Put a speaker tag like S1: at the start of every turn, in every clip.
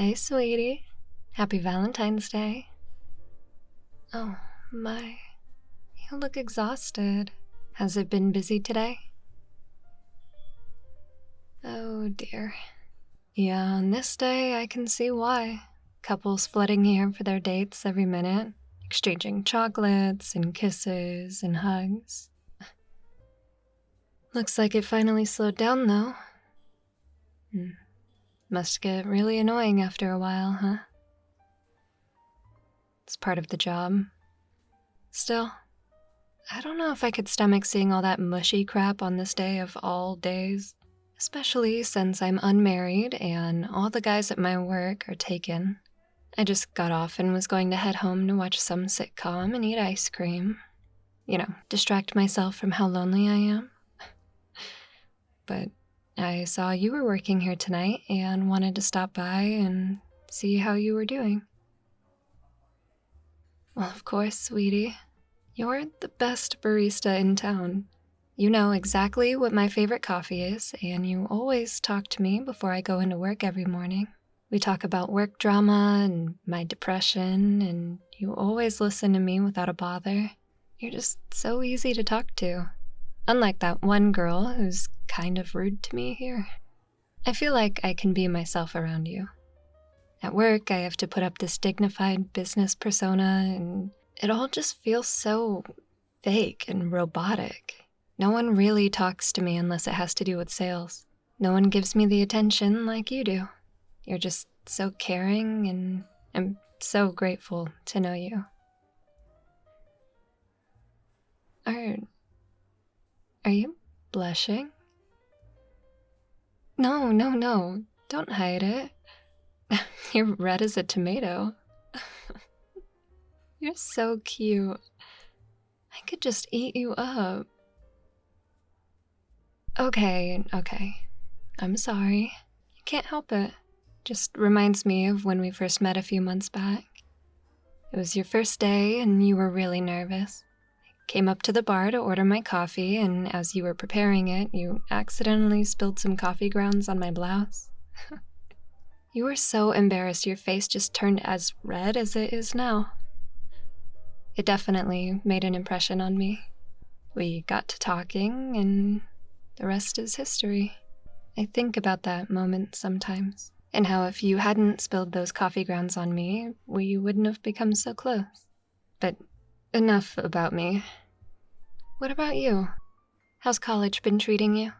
S1: Hi, sweetie. Happy Valentine's Day. Oh, my. You look exhausted. Has it been busy today? Oh, dear. Yeah, on this day, I can see why. Couples flooding here for their dates every minute, exchanging chocolates and kisses and hugs. Looks like it finally slowed down, though. Must get really annoying after a while, huh? It's part of the job. Still, I don't know if I could stomach seeing all that mushy crap on this day of all days, especially since I'm unmarried and all the guys at my work are taken. I just got off and was going to head home to watch some sitcom and eat ice cream. Distract myself from how lonely I am. But I saw you were working here tonight and wanted to stop by and see how you were doing. Well, of course, sweetie. You're the best barista in town. You know exactly what my favorite coffee is, and you always talk to me before I go into work every morning. We talk about work drama and my depression, and you always listen to me without a bother. You're just so easy to talk to. Unlike that one girl who's kind of rude to me here. I feel like I can be myself around you. At work, I have to put up this dignified business persona, and it all just feels so fake and robotic. No one really talks to me unless it has to do with sales. No one gives me the attention like you do. You're just so caring, and I'm so grateful to know you. Are you blushing? No, don't hide it. You're red as a tomato. You're so cute. I could just eat you up. Okay. I'm sorry. You can't help it. Just reminds me of when we first met a few months back. It was your first day and you were really nervous. I came up to the bar to order my coffee, and as you were preparing it, you accidentally spilled some coffee grounds on my blouse. You were so embarrassed your face just turned as red as it is now. It definitely made an impression on me. We got to talking, and the rest is history. I think about that moment sometimes, and how if you hadn't spilled those coffee grounds on me, we wouldn't have become so close. But enough about me. What about you? How's college been treating you?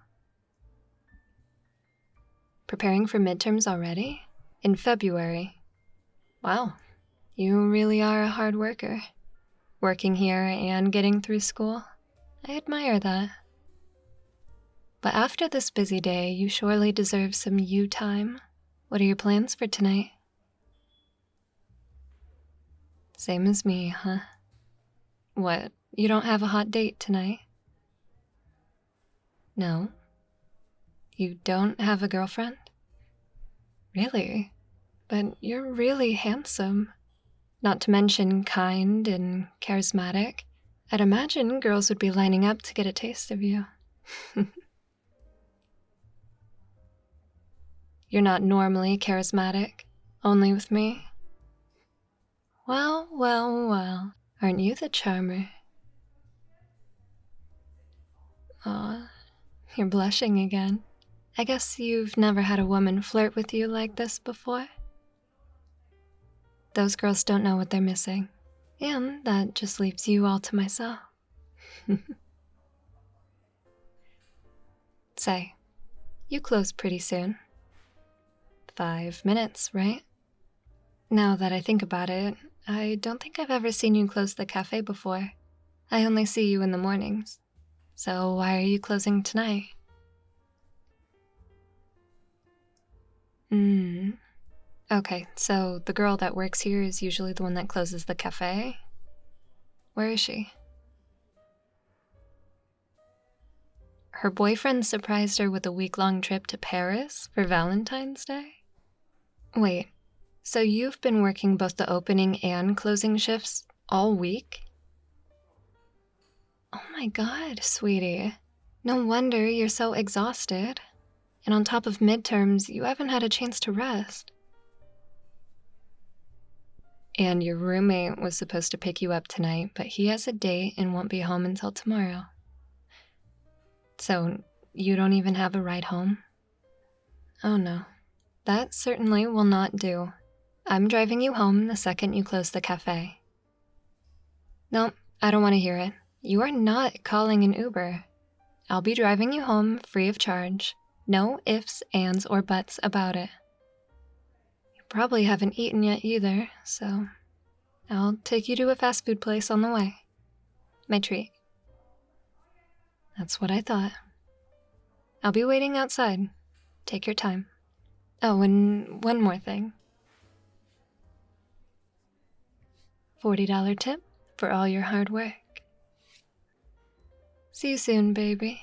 S1: Preparing for midterms already? In February? Wow, you really are a hard worker. Working here and getting through school. I admire that. But after this busy day, you surely deserve some you time. What are your plans for tonight? Same as me, huh? What, you don't have a hot date tonight? No? You don't have a girlfriend? Really? But you're really handsome. Not to mention kind and charismatic. I'd imagine girls would be lining up to get a taste of you. You're not normally charismatic, only with me? Well, aren't you the charmer? Aw, you're blushing again. I guess you've never had a woman flirt with you like this before? Those girls don't know what they're missing, and that just leaves you all to myself. Say, you close pretty soon. 5 minutes, right? Now that I think about it, I don't think I've ever seen you close the cafe before. I only see you in the mornings. So why are you closing tonight? Okay, so the girl that works here is usually the one that closes the cafe? Where is she? Her boyfriend surprised her with a week-long trip to Paris for Valentine's Day? Wait, so you've been working both the opening and closing shifts all week? Oh my god, sweetie. No wonder you're so exhausted. And on top of midterms, you haven't had a chance to rest. And your roommate was supposed to pick you up tonight, but he has a date and won't be home until tomorrow. So you don't even have a ride home? Oh no, that certainly will not do. I'm driving you home the second you close the cafe. No, I don't want to hear it. You are not calling an Uber. I'll be driving you home free of charge. No ifs, ands, or buts about it. You probably haven't eaten yet either, so I'll take you to a fast food place on the way. My treat. That's what I thought. I'll be waiting outside. Take your time. Oh, and one more thing. $40 tip for all your hard work. See you soon, baby.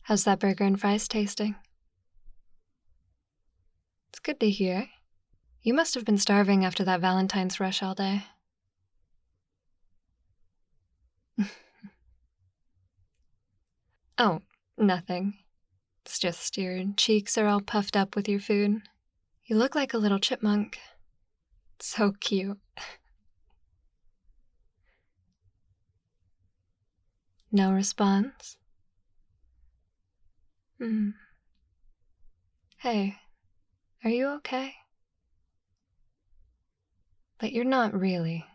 S1: How's that burger and fries tasting? It's good to hear. You must have been starving after that Valentine's rush all day. Oh, nothing. It's just your cheeks are all puffed up with your food. You look like a little chipmunk. So cute. No response? Hey, are you okay? But you're not really.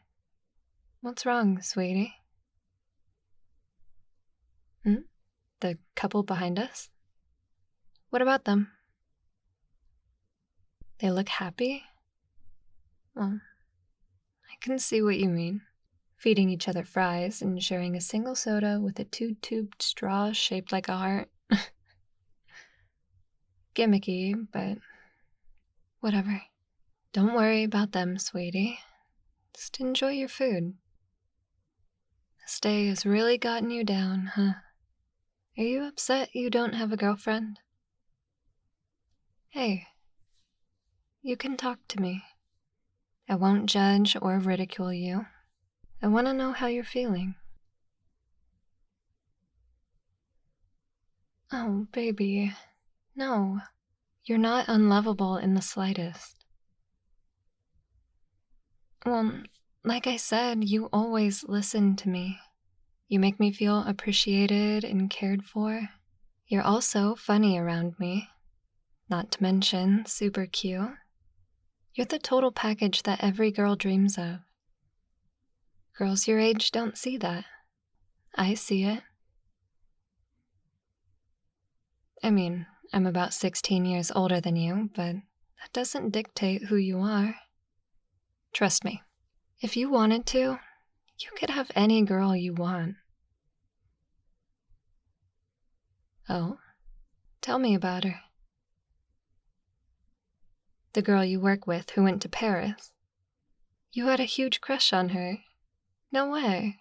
S1: What's wrong, sweetie? The couple behind us? What about them? They look happy? Well, I can see what you mean. Feeding each other fries and sharing a single soda with a two-tubed straw shaped like a heart. Gimmicky, but whatever. Don't worry about them, sweetie. Just enjoy your food. This day has really gotten you down, huh? Are you upset you don't have a girlfriend? Hey, you can talk to me. I won't judge or ridicule you. I want to know how you're feeling. Oh, baby. No, you're not unlovable in the slightest. Well, like I said, you always listen to me. You make me feel appreciated and cared for. You're also funny around me. Not to mention, super cute. You're the total package that every girl dreams of. Girls your age don't see that. I see it. I mean, I'm about 16 years older than you, but that doesn't dictate who you are. Trust me, if you wanted to, you could have any girl you want. Oh, tell me about her. The girl you work with who went to Paris. You had a huge crush on her. No way.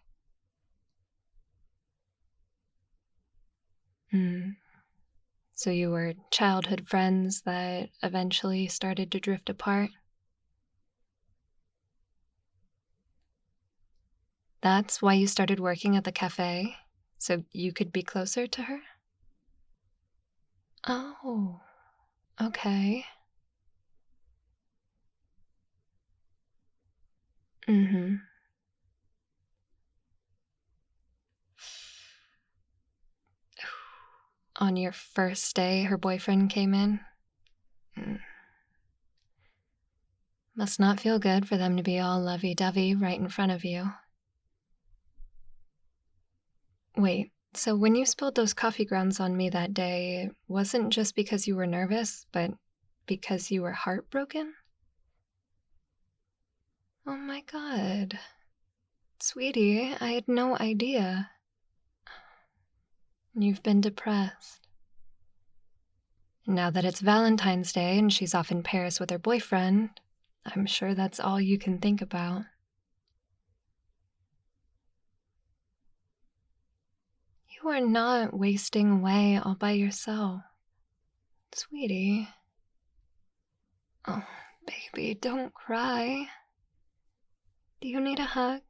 S1: So you were childhood friends that eventually started to drift apart? That's why you started working at the cafe? So you could be closer to her? Oh, okay. On your first day, her boyfriend came in? Must not feel good for them to be all lovey-dovey right in front of you. Wait, so when you spilled those coffee grounds on me that day, it wasn't just because you were nervous, but because you were heartbroken? Oh my god. Sweetie, I had no idea. You've been depressed. Now that it's Valentine's Day and she's off in Paris with her boyfriend, I'm sure that's all you can think about. You are not wasting away all by yourself. Sweetie. Oh, baby, don't cry. Do you need a hug?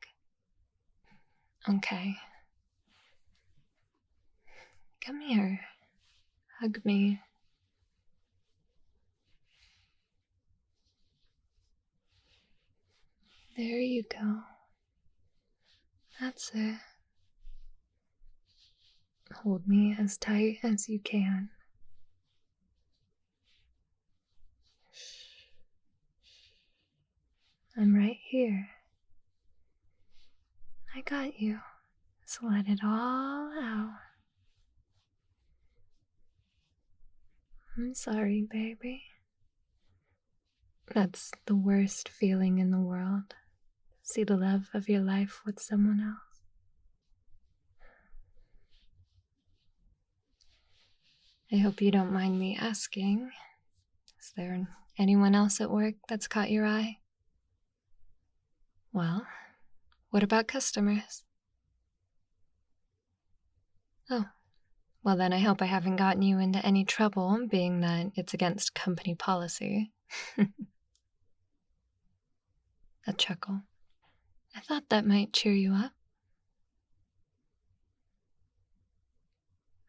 S1: Okay. Come here. Hug me. There you go. That's it. Hold me as tight as you can. I'm right here. I got you. So let it all out. I'm sorry, baby. That's the worst feeling in the world. See the love of your life with someone else. I hope you don't mind me asking. Is there anyone else at work that's caught your eye? Well, what about customers? Oh, well then I hope I haven't gotten you into any trouble, being that it's against company policy. A chuckle. I thought that might cheer you up.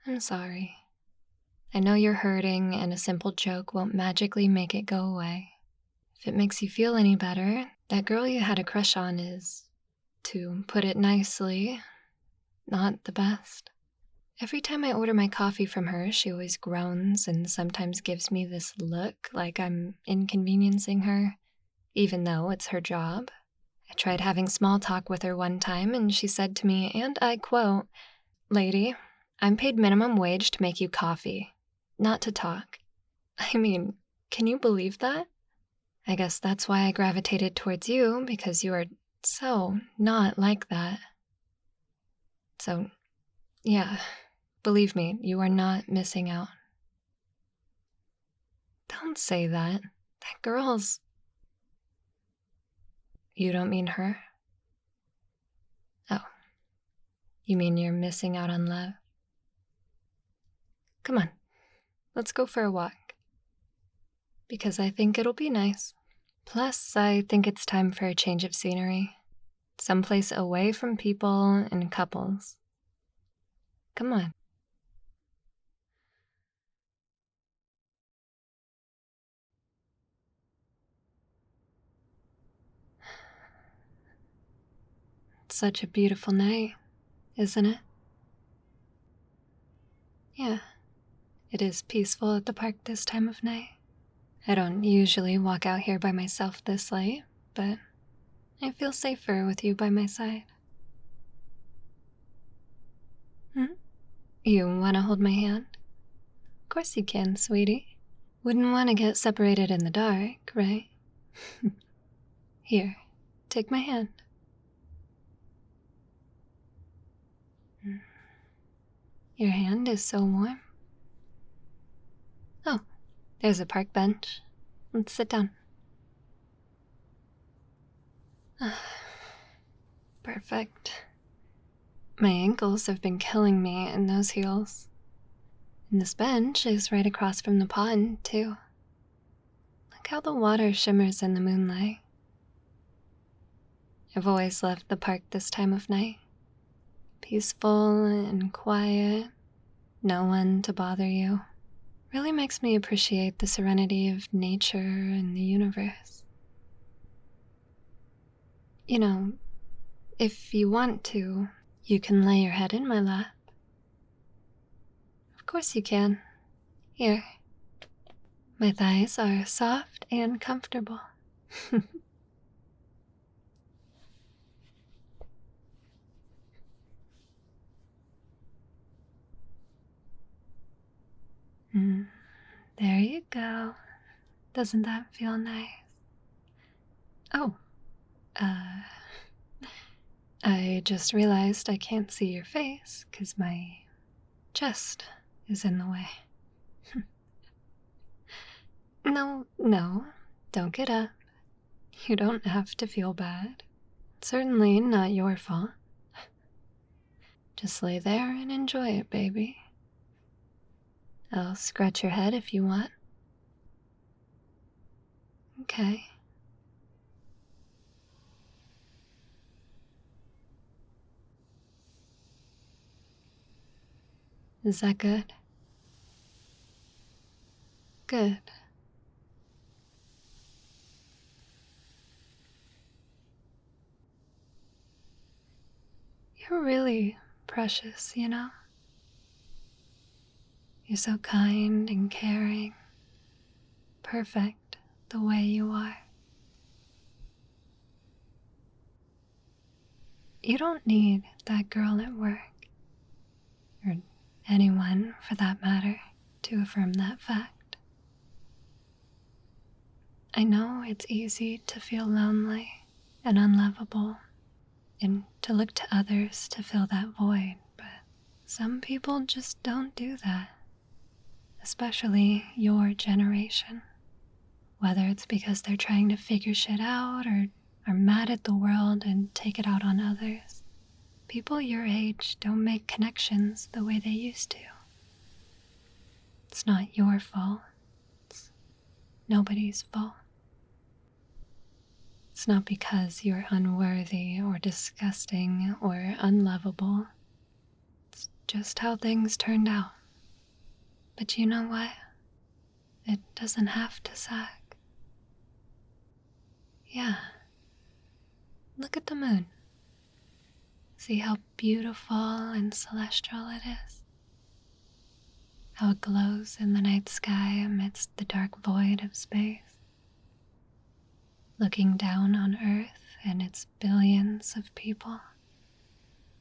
S1: I'm sorry. I know you're hurting, and a simple joke won't magically make it go away. If it makes you feel any better, that girl you had a crush on is, to put it nicely, not the best. Every time I order my coffee from her, she always groans and sometimes gives me this look like I'm inconveniencing her, even though it's her job. I tried having small talk with her one time, and she said to me, and I quote, "Lady, I'm paid minimum wage to make you coffee, not to talk." I mean, can you believe that? I guess that's why I gravitated towards you, because you are so not like that. So, yeah, believe me, you are not missing out. Don't say that. That girl's... You don't mean her? Oh, you mean you're missing out on love? Come on, let's go for a walk. Because I think it'll be nice. Plus, I think it's time for a change of scenery. Someplace away from people and couples. Come on. It's such a beautiful night, isn't it? Yeah, it is peaceful at the park this time of night. I don't usually walk out here by myself this late, but I feel safer with you by my side. You want to hold my hand? Of course you can, sweetie. Wouldn't want to get separated in the dark, right? Here, take my hand. Your hand is so warm. Oh, there's a park bench. Let's sit down. Perfect. My ankles have been killing me in those heels. And this bench is right across from the pond, too. Look how the water shimmers in the moonlight. I've always loved the park this time of night. Peaceful and quiet, no one to bother you. Really makes me appreciate the serenity of nature and the universe. You know, if you want to, you can lay your head in my lap. Of course you can. Here. My thighs are soft and comfortable. There you go. Doesn't that feel nice? Oh, I just realized I can't see your face because my chest is in the way. No, don't get up. You don't have to feel bad. It's certainly not your fault. Just lay there and enjoy it, baby. I'll scratch your head if you want. Okay. Is that good? Good. You're really precious, you know? You're so kind and caring, perfect the way you are. You don't need that girl at work, or anyone for that matter, to affirm that fact. I know it's easy to feel lonely and unlovable, and to look to others to fill that void, but some people just don't do that, especially your generation. Whether it's because they're trying to figure shit out or are mad at the world and take it out on others, people your age don't make connections the way they used to. It's not your fault. It's nobody's fault. It's not because you're unworthy or disgusting or unlovable. It's just how things turned out. But you know what? It doesn't have to suck. Yeah. Look at the moon. See how beautiful and celestial it is? How it glows in the night sky amidst the dark void of space. Looking down on Earth and its billions of people,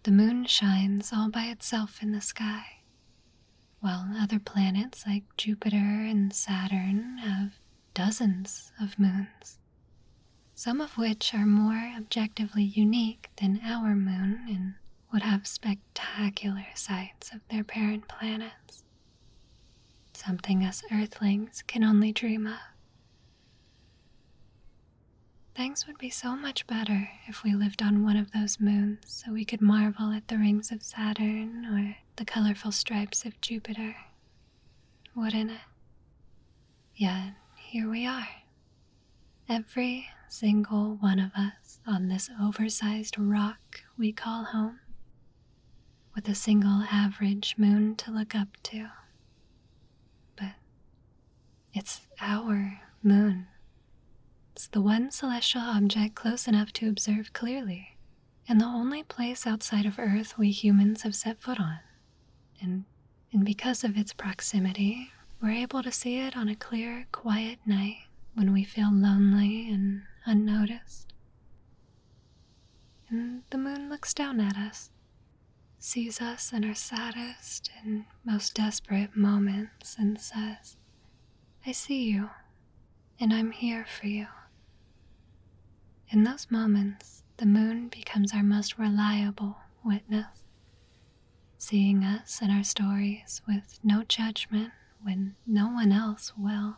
S1: the moon shines all by itself in the sky, while other planets like Jupiter and Saturn have dozens of moons, some of which are more objectively unique than our moon and would have spectacular sights of their parent planets, something us Earthlings can only dream of. Things would be so much better if we lived on one of those moons so we could marvel at the rings of Saturn or the colorful stripes of Jupiter, wouldn't it? Yet here we are, every single one of us on this oversized rock we call home, with a single average moon to look up to. But it's our moon. It's the one celestial object close enough to observe clearly, and the only place outside of Earth we humans have set foot on. And because of its proximity, we're able to see it on a clear, quiet night when we feel lonely and unnoticed. And the moon looks down at us, sees us in our saddest and most desperate moments, and says, "I see you, and I'm here for you." In those moments, the moon becomes our most reliable witness, seeing us and our stories with no judgment when no one else will.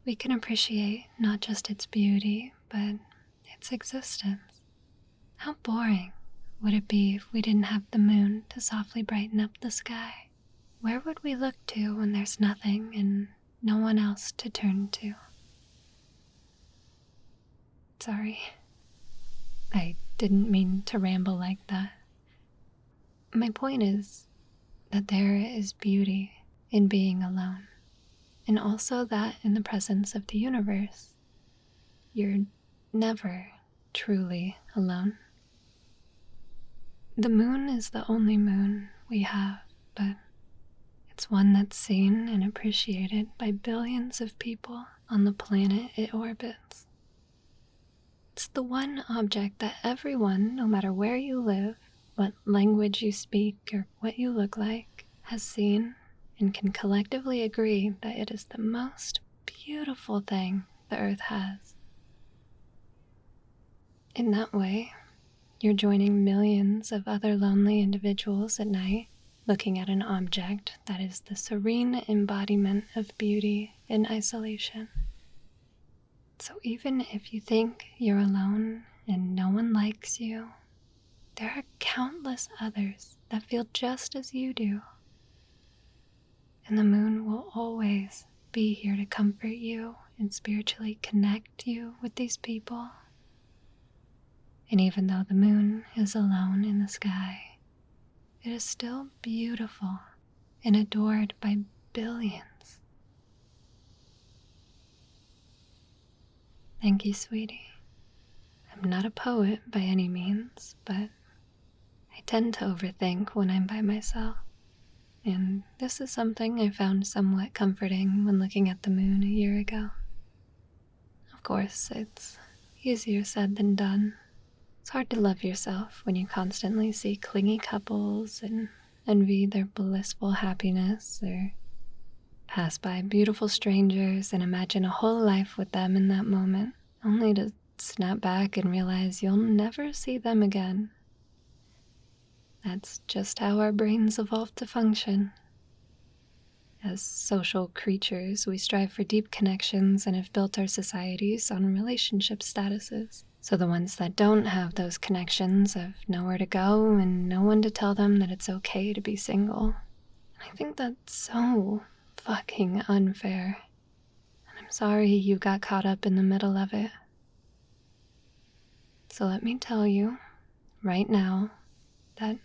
S1: We can appreciate not just its beauty, but its existence. How boring would it be if we didn't have the moon to softly brighten up the sky? Where would we look to when there's nothing and no one else to turn to? Sorry, I didn't mean to ramble like that. My point is that there is beauty in being alone, and also that in the presence of the universe, you're never truly alone. The moon is the only moon we have, but it's one that's seen and appreciated by billions of people on the planet it orbits. It's the one object that everyone, no matter where you live, what language you speak, or what you look like, has seen and can collectively agree that it is the most beautiful thing the Earth has. In that way, you're joining millions of other lonely individuals at night, looking at an object that is the serene embodiment of beauty in isolation. So even if you think you're alone and no one likes you, there are countless others that feel just as you do. And the moon will always be here to comfort you and spiritually connect you with these people. And even though the moon is alone in the sky, it is still beautiful and adored by billions. Thank you, sweetie. I'm not a poet by any means, but I tend to overthink when I'm by myself. And this is something I found somewhat comforting when looking at the moon a year ago. Of course, it's easier said than done. It's hard to love yourself when you constantly see clingy couples and envy their blissful happiness, or pass by beautiful strangers and imagine a whole life with them in that moment, only to snap back and realize you'll never see them again. That's just how our brains evolved to function. As social creatures, we strive for deep connections and have built our societies on relationship statuses. So the ones that don't have those connections have nowhere to go and no one to tell them that it's okay to be single. I think that's so fucking unfair. And I'm sorry you got caught up in the middle of it. So let me tell you, right now, that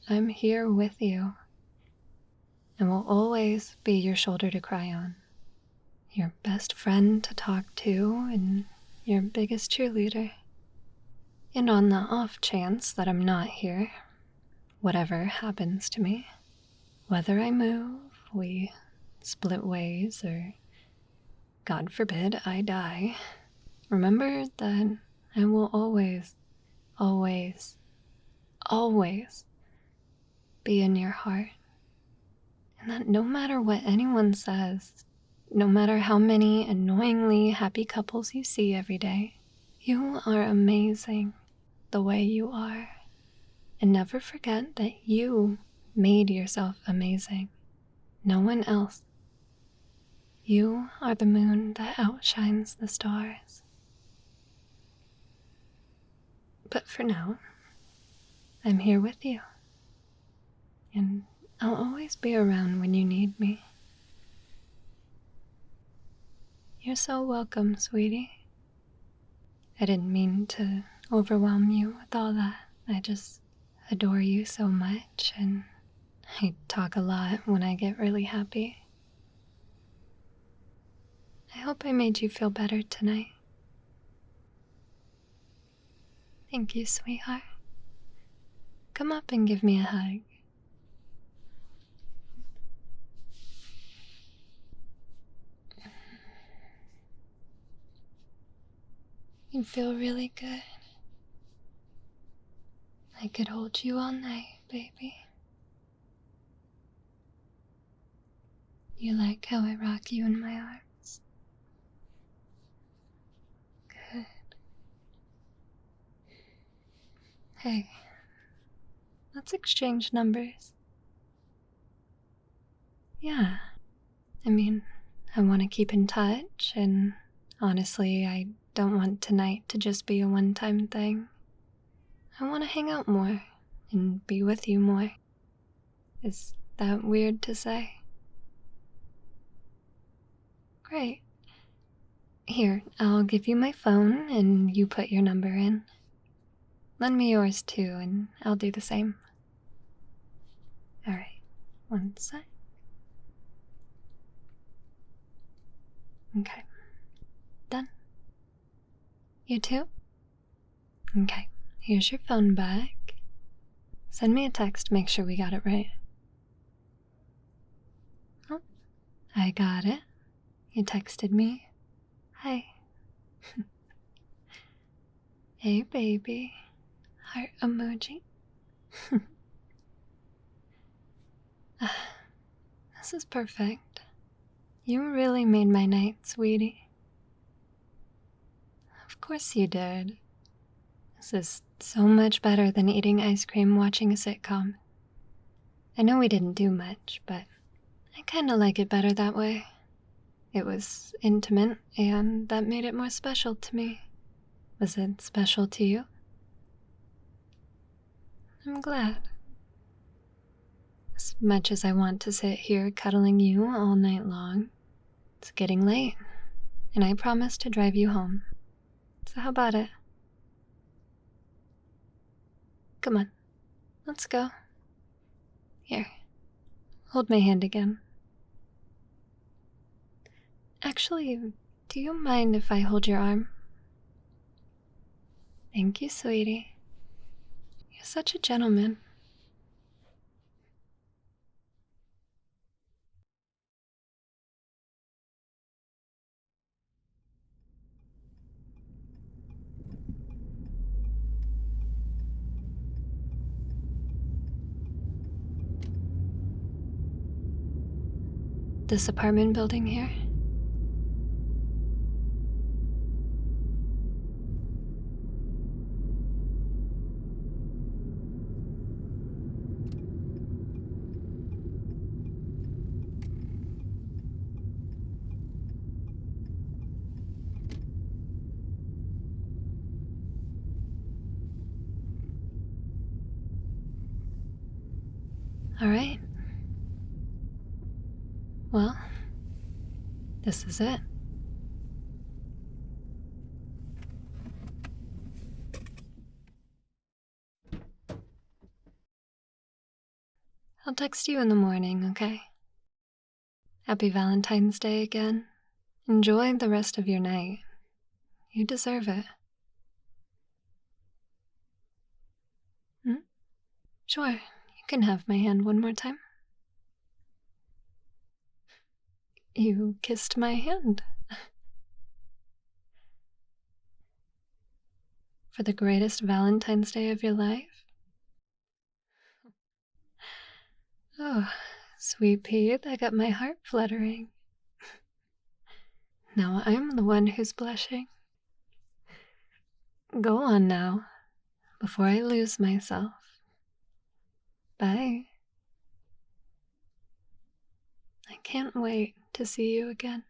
S1: I'm here with you and will always be your shoulder to cry on, your best friend to talk to, and your biggest cheerleader. And on the off chance that I'm not here, whatever happens to me, whether I move, we split ways, or God forbid I die, remember that I will always, always, always be in your heart. And that no matter what anyone says, no matter how many annoyingly happy couples you see every day, you are amazing the way you are. And never forget that you made yourself amazing. No one else. You are the moon that outshines the stars. But for now, I'm here with you. And I'll always be around when you need me. You're so welcome, sweetie. I didn't mean to overwhelm you with all that. I just adore you so much, and I talk a lot when I get really happy. I hope I made you feel better tonight. Thank you, sweetheart. Come up and give me a hug. You feel really good. I could hold you all night, baby. You like how I rock you in my arms? Good. Hey, let's exchange numbers. Yeah, I mean, I want to keep in touch, and honestly, I don't want tonight to just be a one-time thing. I want to hang out more and be with you more. Is that weird to say? Great. Here, I'll give you my phone and you put your number in. Lend me yours too, and I'll do the same. Alright, one sec. Okay. Done? You too? Okay, here's your phone back. Send me a text, make sure we got it right. Oh, I got it. You texted me. Hi. Hey, baby. Heart emoji. This is perfect. You really made my night, sweetie. Of course you did. This is so much better than eating ice cream watching a sitcom. I know we didn't do much, but I kinda like it better that way. It was intimate, and that made it more special to me. Was it special to you? I'm glad. As much as I want to sit here cuddling you all night long, it's getting late, and I promised to drive you home. So how about it? Come on, let's go. Here, hold my hand again. Actually, do you mind if I hold your arm? Thank you, sweetie. You're such a gentleman. This apartment building here? All right. Well, this is it. I'll text you in the morning, okay? Happy Valentine's Day again. Enjoy the rest of your night. You deserve it. Sure, you can have my hand one more time. You kissed my hand. For the greatest Valentine's Day of your life? Oh, sweet pea, that got my heart fluttering. Now I'm the one who's blushing. Go on now, before I lose myself. Bye. I can't wait to see you again.